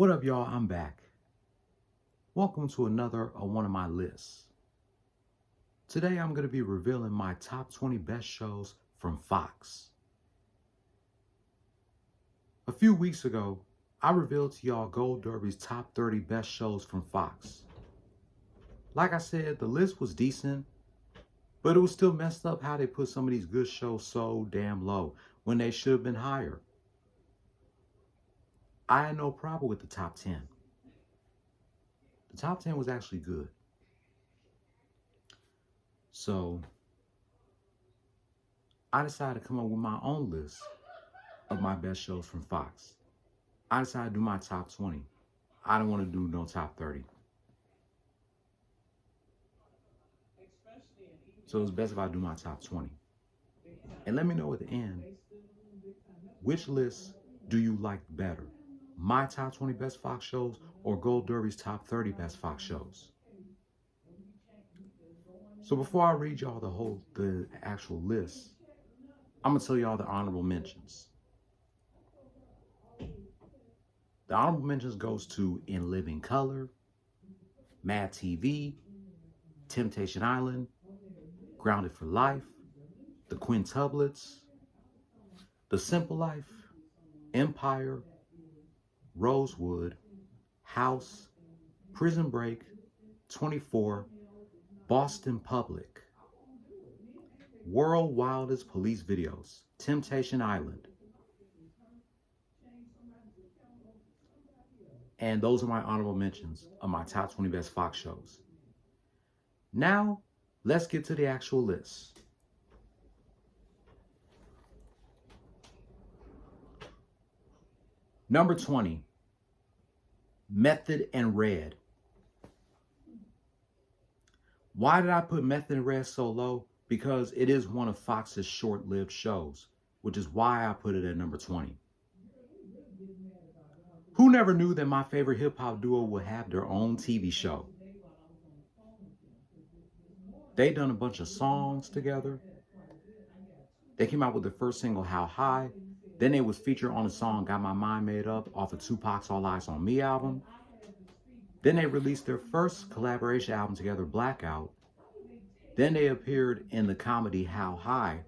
What up, y'all? I'm back. Welcome to another one of my lists. Today, I'm going to be revealing my top 20 best shows from Fox. A few weeks ago, I revealed to y'all Gold Derby's top 30 best shows from Fox. Like I said, the list was decent, but it was still messed up how they put some of these good shows so damn low when they should have been higher. I had no problem with the top 10. The top 10 was actually good. So I decided to come up with my own list of my best shows from Fox. I decided to do my top 20. I don't want to do no top 30. So it's best if I do my top 20. And let me know at the end, which list do you like better? My top 20 best Fox shows or Gold Derby's top 30 best Fox shows? So before I read y'all the actual list, I'm gonna tell y'all the honorable mentions. The honorable mentions goes to In Living Color, Mad TV, Temptation Island, Grounded for Life, The Quintuplets, The Simple Life, Empire, Rosewood, House, Prison Break, 24, Boston Public, World Wildest Police Videos, Temptation Island. And those are my honorable mentions of my top 20 best Fox shows. Now, let's get to the actual list. Number 20, Method and Red. Why did I put Method and Red so low? Because it is one of Fox's short-lived shows, which is why I put it at number 20. Who never knew that my favorite hip-hop duo would have their own TV show? They done a bunch of songs together. They came out with their first single, How High. Then they was featured on the song Got My Mind Made Up off of Tupac's All Eyes on Me album. Then they released their first collaboration album together, Blackout. Then they appeared in the comedy How High.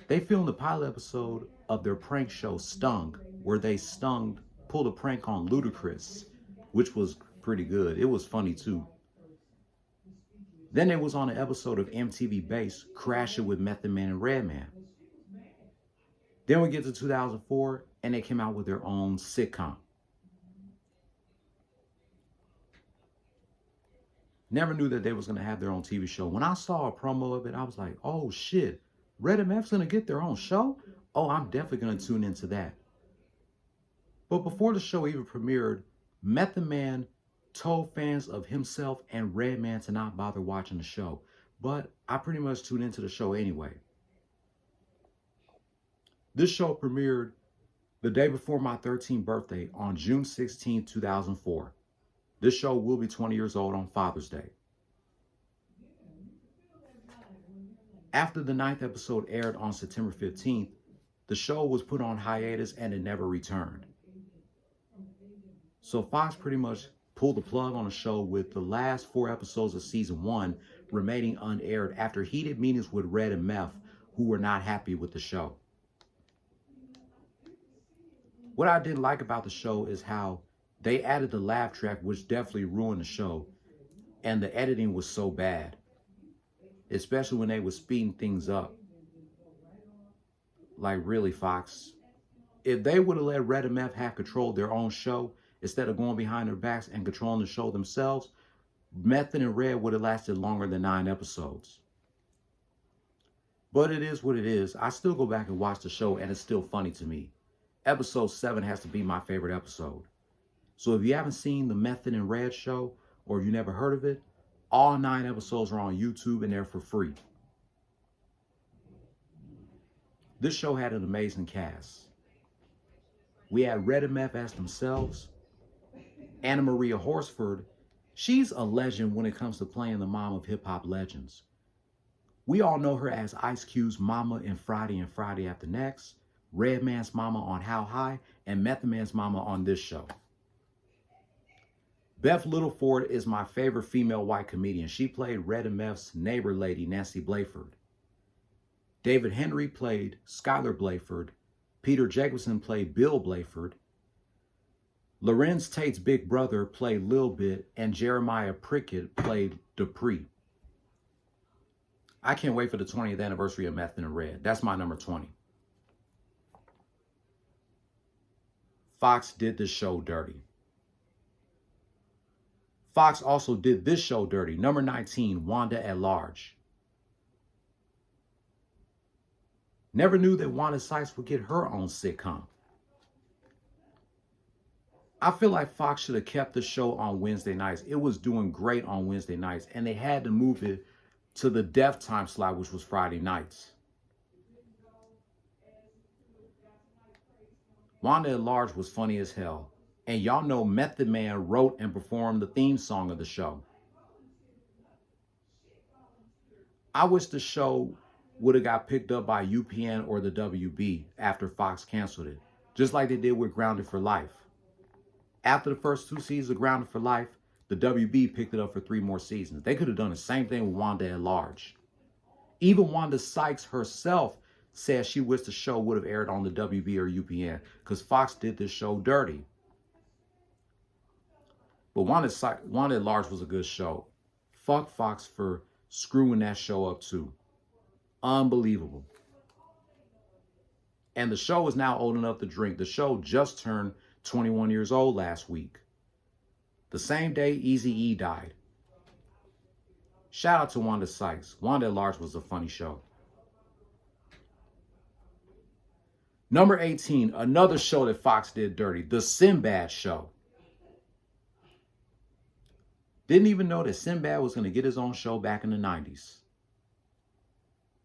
They filmed the pilot episode of their prank show Stung, where they pulled a prank on Ludacris, which was pretty good. It was funny too. Then they was on an episode of MTV Base, Crash It with Method Man and Redman. Then we get to 2004, and they came out with their own sitcom. Never knew that they was going to have their own TV show. When I saw a promo of it, I was like, oh shit, Red MF's going to get their own show? Oh, I'm definitely going to tune into that. But before the show even premiered, Method Man told fans of himself and Redman to not bother watching the show. But I pretty much tuned into the show anyway. This show premiered the day before my 13th birthday on June 16, 2004. This show will be 20 years old on Father's Day. After the 9th episode aired on September 15th, the show was put on hiatus and it never returned. So Fox pretty much pulled the plug on the show with the last 4 episodes of season 1 remaining unaired after heated meetings with Red and Meth, who were not happy with the show. What I didn't like about the show is how they added the laugh track, which definitely ruined the show. And the editing was so bad. Especially when they were speeding things up. Like, really, Fox. If they would have let Red and Meth have control of their own show, instead of going behind their backs and controlling the show themselves, Method and Red would have lasted longer than 9 episodes. But it is what it is. I still go back and watch the show, and it's still funny to me. Episode 7 has to be my favorite episode. So if you haven't seen the Method and Red show, or if you never heard of it, all 9 episodes are on YouTube and they're for free. This show had an amazing cast. We had Red and Meth as themselves. Anna Maria Horsford, she's a legend when it comes to playing the mom of hip-hop legends. We all know her as Ice Cube's mama in Friday and Friday After Next. Redman's mama on How High, and Method Man's mama on this show. Beth Littleford is my favorite female white comedian. She played Red and Meth's neighbor lady, Nancy Blayford. David Henry played Skylar Blayford. Peter Jacobson played Bill Blayford. Lorenz Tate's big brother played Lil Bit, and Jeremiah Prickett played Dupree. I can't wait for the 20th anniversary of Method and Red. That's my number 20. Fox did this show dirty. Fox also did this show dirty. Number 19, Wanda at Large. Never knew that Wanda Sykes would get her own sitcom. I feel like Fox should have kept the show on Wednesday nights. It was doing great on Wednesday nights, and they had to move it to the death time slot, which was Friday nights. Wanda at Large was funny as hell. And y'all know Method Man wrote and performed the theme song of the show. I wish the show would have got picked up by UPN or the WB after Fox canceled it, just like they did with Grounded for Life. After the first 2 seasons of Grounded for Life, the WB picked it up for 3 more seasons. They could have done the same thing with Wanda at Large. Even Wanda Sykes herself said she wished the show would have aired on the WB or UPN because Fox did this show dirty. But Wanda at Large was a good show. Fuck Fox for screwing that show up too. Unbelievable. And the show is now old enough to drink. The show just turned 21 years old last week. The same day Eazy-E died. Shout out to Wanda Sykes. Wanda at Large was a funny show. Number 18, another show that Fox did dirty. The Sinbad Show. Didn't even know that Sinbad was going to get his own show back in the 90s.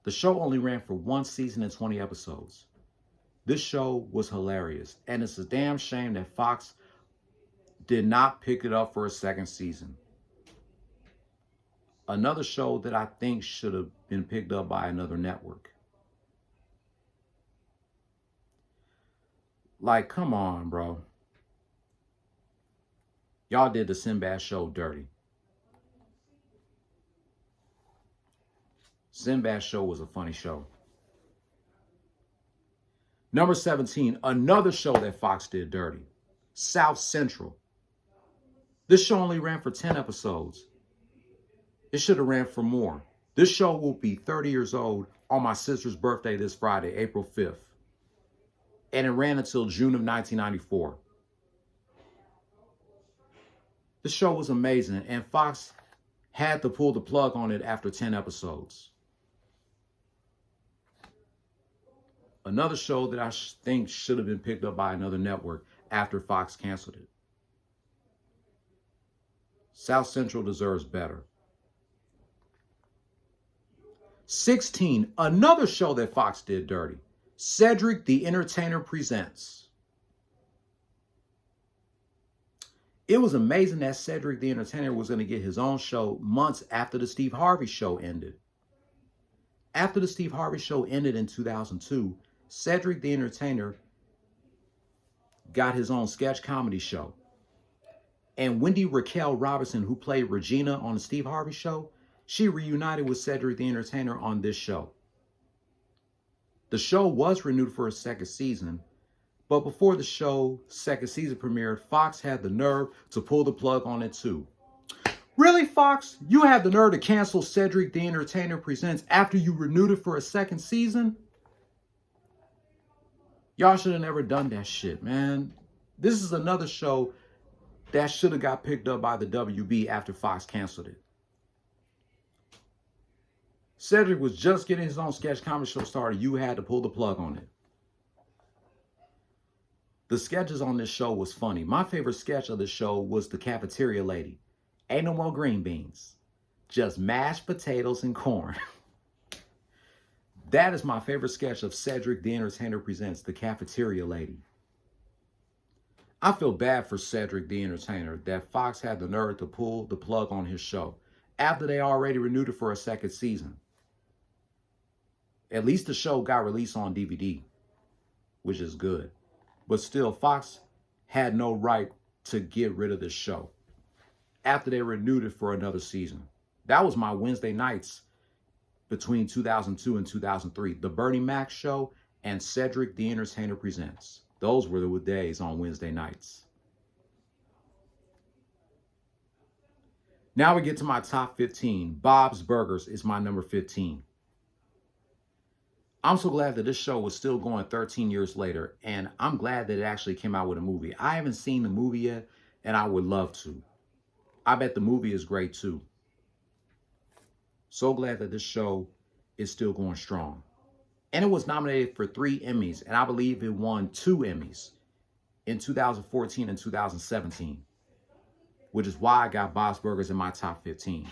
The show only ran for 1 season and 20 episodes. This show was hilarious, and it's a damn shame that Fox did not pick it up for a 2nd season. Another show that I think should have been picked up by another network. Like, come on, bro. Y'all did the Sinbad Show dirty. Sinbad Show was a funny show. Number 17, another show that Fox did dirty. South Central. This show only ran for 10 episodes. It should have ran for more. This show will be 30 years old on my sister's birthday this Friday, April 5th. And it ran until June of 1994. The show was amazing, and Fox had to pull the plug on it after 10 episodes. Another show that I think should have been picked up by another network after Fox canceled it. South Central deserves better. 16, another show that Fox did dirty. Cedric the Entertainer Presents. It was amazing that Cedric the Entertainer was going to get his own show months after the Steve Harvey Show ended. After the Steve Harvey Show ended in 2002, Cedric the Entertainer got his own sketch comedy show. And Wendy Raquel Robinson, who played Regina on the Steve Harvey Show, she reunited with Cedric the Entertainer on this show. The show was renewed for a 2nd season, but before the show's 2nd season premiered, Fox had the nerve to pull the plug on it too. Really, Fox? You had the nerve to cancel Cedric the Entertainer Presents after you renewed it for a 2nd season? Y'all should have never done that shit, man. This is another show that should have got picked up by the WB after Fox canceled it. Cedric was just getting his own sketch comedy show started. You had to pull the plug on it. The sketches on this show was funny. My favorite sketch of the show was the cafeteria lady. Ain't no more green beans. Just mashed potatoes and corn. That is my favorite sketch of Cedric the Entertainer Presents, the cafeteria lady. I feel bad for Cedric the Entertainer that Fox had the nerve to pull the plug on his show after they already renewed it for a 2nd season. At least the show got released on DVD. which is good. But still, Fox had no right to get rid of this show after they renewed it for another season. That was my Wednesday nights between 2002 and 2003. The Bernie Mac Show and Cedric the Entertainer Presents. Those were the days on Wednesday nights. Now we get to my top 15. Bob's Burgers is my number 15. I'm so glad that this show was still going 13 years later, and I'm glad that it actually came out with a movie. I haven't seen the movie yet, and I would love to. I bet the movie is great too. So glad that this show is still going strong. And it was nominated for 3 Emmys, and I believe it won 2 Emmys in 2014 and 2017, which is why I got Bob's Burgers in my top 15.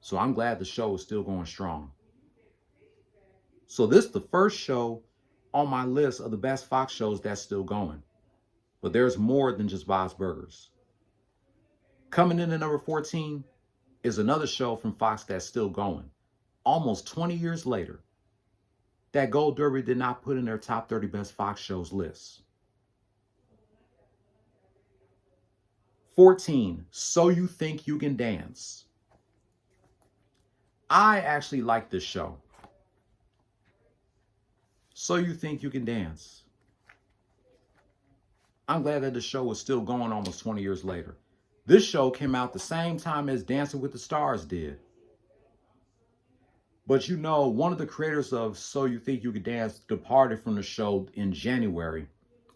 So I'm glad the show is still going strong. So this is the first show on my list of the best Fox shows that's still going. But there's more than just Bob's Burgers. Coming in at number 14 is another show from Fox that's still going. Almost 20 years later, that Gold Derby did not put in their top 30 best Fox shows list. 14, So You Think You Can Dance. I actually like this show. So You Think You Can Dance. I'm glad that the show is still going almost 20 years later. This show came out the same time as Dancing with the Stars did. But you know, one of the creators of So You Think You Can Dance departed from the show in January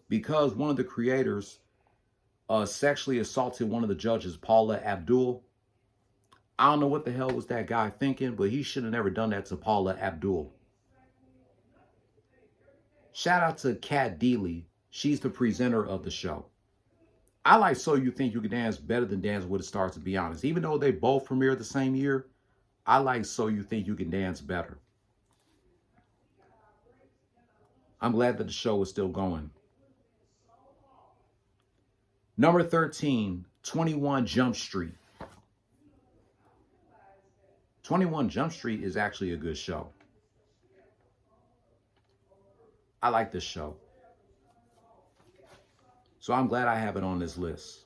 because one of the creators sexually assaulted one of the judges, Paula Abdul. I don't know what the hell was that guy thinking, but he should have never done that to Paula Abdul. Shout out to Kat Deely. She's the presenter of the show. I like So You Think You Can Dance better than Dancing with the Stars, to be honest. Even though they both premiered the same year, I like So You Think You Can Dance better. I'm glad that the show is still going. Number 13, 21 Jump Street. 21 Jump Street is actually a good show. I like this show. So I'm glad I have it on this list.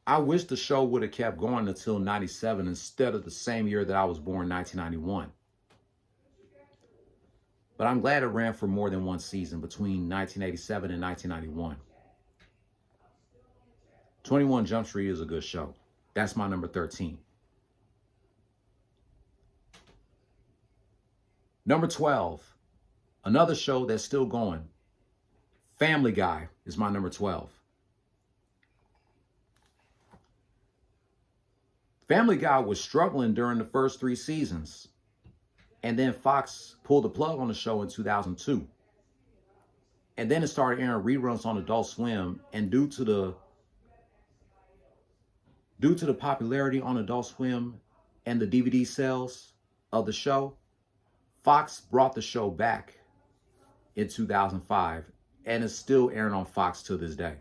I wish the show would have kept going until 97 instead of the same year that I was born, 1991. But I'm glad it ran for more than one season between 1987 and 1991. 21 Jump Street is a good show. That's my number 13. Number 12, another show that's still going. Family Guy is my number 12. Family Guy was struggling during the first 3 seasons. And then Fox pulled the plug on the show in 2002. And then it started airing reruns on Adult Swim. And due to the popularity on Adult Swim and the DVD sales of the show, Fox brought the show back in 2005. And it's still airing on Fox to this day.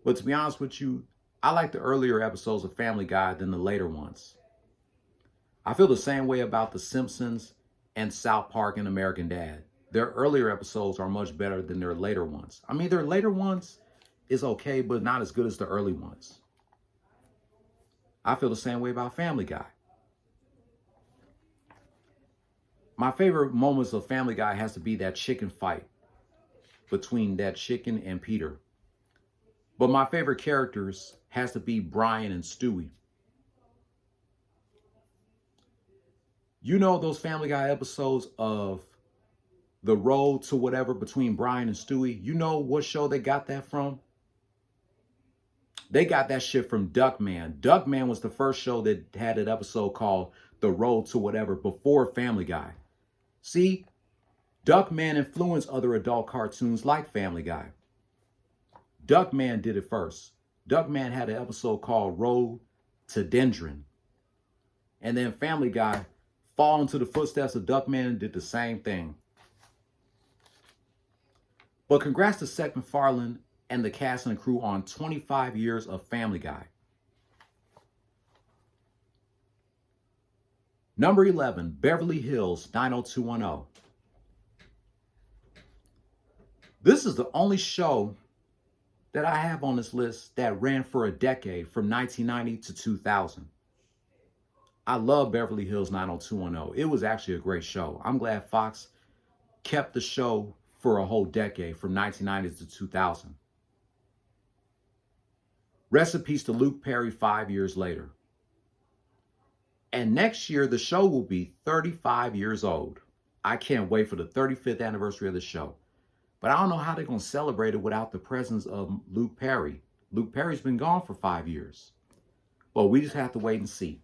But to be honest with you, I like the earlier episodes of Family Guy than the later ones. I feel the same way about The Simpsons and South Park and American Dad. Their earlier episodes are much better than their later ones. I mean, their later ones is okay, but not as good as the early ones. I feel the same way about Family Guy. My favorite moments of Family Guy has to be that chicken fight between that chicken and Peter. But my favorite characters has to be Brian and Stewie. You know those Family Guy episodes of The Road to Whatever between Brian and Stewie? You know what show they got that from? They got that shit from Duckman. Duckman was the first show that had an episode called The Road to Whatever before Family Guy. See, Duckman influenced other adult cartoons like Family Guy. Duckman did it first. Duckman had an episode called Road to Dendron. And then Family Guy followed into the footsteps of Duckman and did the same thing. But congrats to Seth MacFarlane and the cast and crew on 25 years of Family Guy. Number 11, Beverly Hills 90210. This is the only show that I have on this list that ran for a decade, from 1990 to 2000. I love Beverly Hills 90210. It was actually a great show. I'm glad Fox kept the show for a whole decade, from 1990 to 2000. Rest in peace to Luke Perry 5 years later. And next year, the show will be 35 years old. I can't wait for the 35th anniversary of the show. But I don't know how they're going to celebrate it without the presence of Luke Perry. Luke Perry's been gone for 5 years. Well, we just have to wait and see.